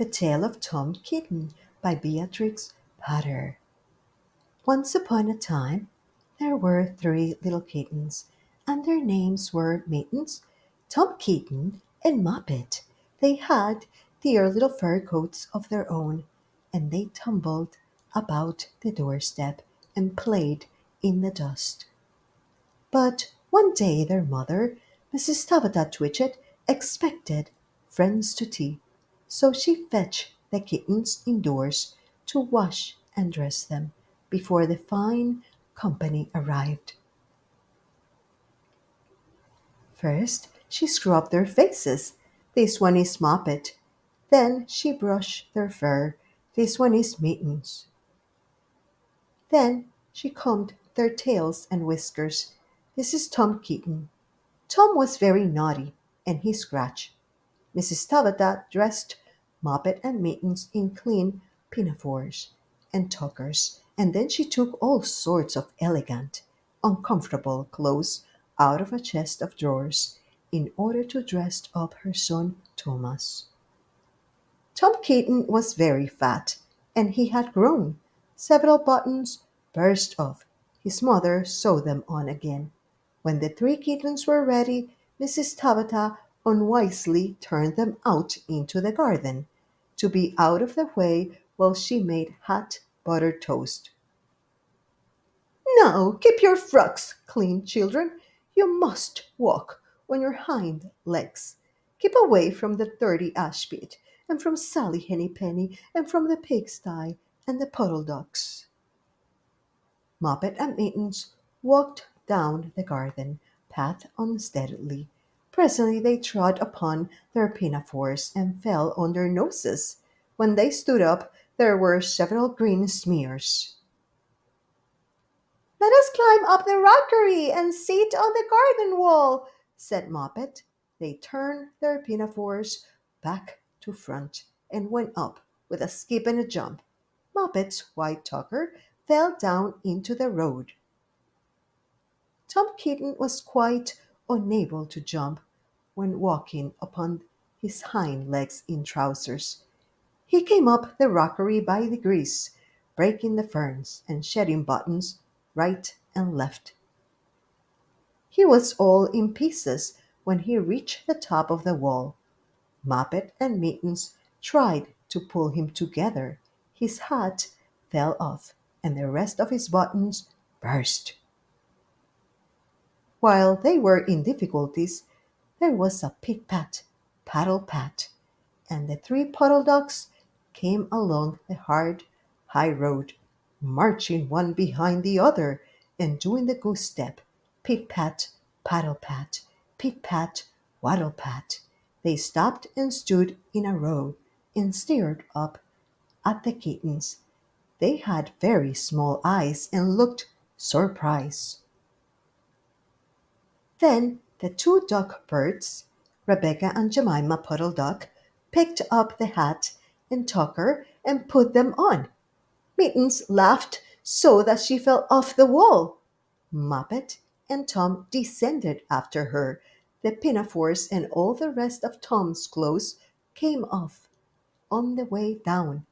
The Tale of Tom Kitten by Beatrix Potter. Once upon a time, there were three little kittens, and their names were Mittens, Tom Kitten, and Moppet. They had dear little fur coats of their own, and they tumbled about the doorstep and played in the dust. But one day their mother, Mrs. Tabitha Twitchit, expected friends to tea, so she fetched the kittens indoors to wash and dress them before the fine company arrived. First, she scrubbed their faces. This one is Moppet. Then she brushed their fur. This one is Mittens. Then she combed their tails and whiskers. This is Tom Kitten. Tom was very naughty, and he scratched. Mrs. Tabitha dressed Moppet and Mittens in clean pinafores and tuckers, and then she took all sorts of elegant, uncomfortable clothes out of a chest of drawers in order to dress up her son Thomas. Tom Kitten was very fat, and he had grown. Several buttons burst off. His mother sewed them on again. When the three kittens were ready, Mrs. Tabitha unwisely turned them out into the garden, to be out of the way while she made hot buttered toast. Now keep your frocks clean, children. You must walk on your hind legs. Keep away from the dirty ash pit, and from Sally Henny Penny, and from the pigsty and the puddle ducks. Moppet and Mittens walked down the garden path unsteadily. Presently they trod upon their pinafores and fell on their noses. When they stood up, there were several green smears. Let us climb up the rockery and sit on the garden wall, said Moppet. They turned their pinafores back to front and went up with a skip and a jump. Moppet's white tucker fell down into the road. Tom Kitten was quite unable to jump when walking upon his hind legs in trousers. He came up the rockery by degrees, breaking the ferns and shedding buttons right and left. He was all in pieces when he reached the top of the wall. Moppet and Mittens tried to pull him together. His hat fell off, and the rest of his buttons burst. While they were in difficulties, there was a pit-pat, paddle-pat, and the three puddle ducks came along the hard, high road, marching one behind the other and doing the goose step, pit-pat, paddle-pat, pit-pat, waddle-pat. They stopped and stood in a row and stared up at the kittens. They had very small eyes and looked surprised. Then the two duck birds, Rebecca and Jemima Puddle Duck, picked up the hat and tucker and put them on. Mittens laughed so that she fell off the wall. Moppet and Tom descended after her. The pinafores and all the rest of Tom's clothes came off on the way down.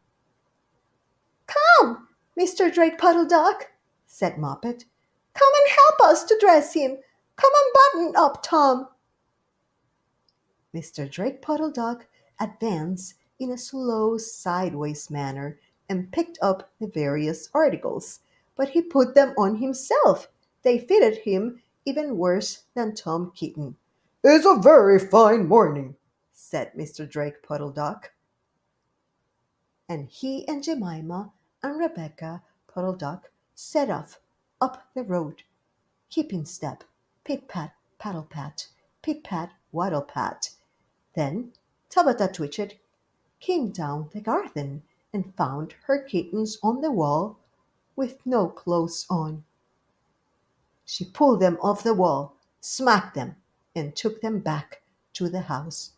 Come, Mr. Drake Puddle Duck, said Moppet. Come and help us to dress him. Come and button up, Tom. Mr. Drake Puddle Duck advanced in a slow sideways manner and picked up the various articles, but he put them on himself. They fitted him even worse than Tom Kitten. It's a very fine morning, said Mr. Drake Puddle Duck. And he and Jemima and Rebecca Puddle Duck set off up the road, keeping step, pit-pat, paddle-pat, pit-pat, waddle-pat. Then Tabitha Twitchit came down the garden and found her kittens on the wall with no clothes on. She pulled them off the wall, smacked them, and took them back to the house.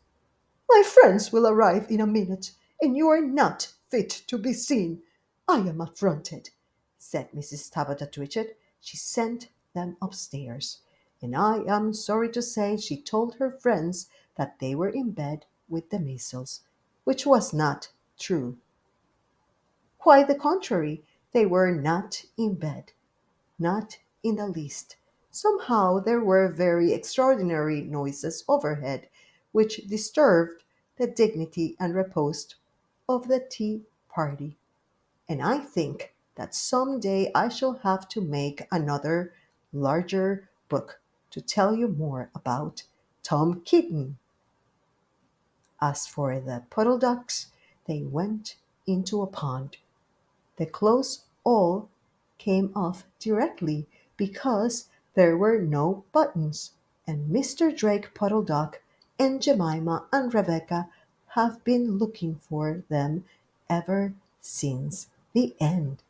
My friends will arrive in a minute, and you are not fit to be seen. I am affronted, said Mrs. Tabitha Twitchit. She sent them upstairs, and I am sorry to say she told her friends that they were in bed with the measles, which was not true. Quite the contrary, they were not in bed, not in the least. Somehow there were very extraordinary noises overhead, which disturbed the dignity and repose of the tea party. And I think that some day I shall have to make another, larger book to tell you more about Tom Kitten. As for the puddle ducks, they went into a pond. The clothes all came off directly because there were no buttons, and Mr. Drake Puddle Duck and Jemima and Rebecca have been looking for them ever since the end.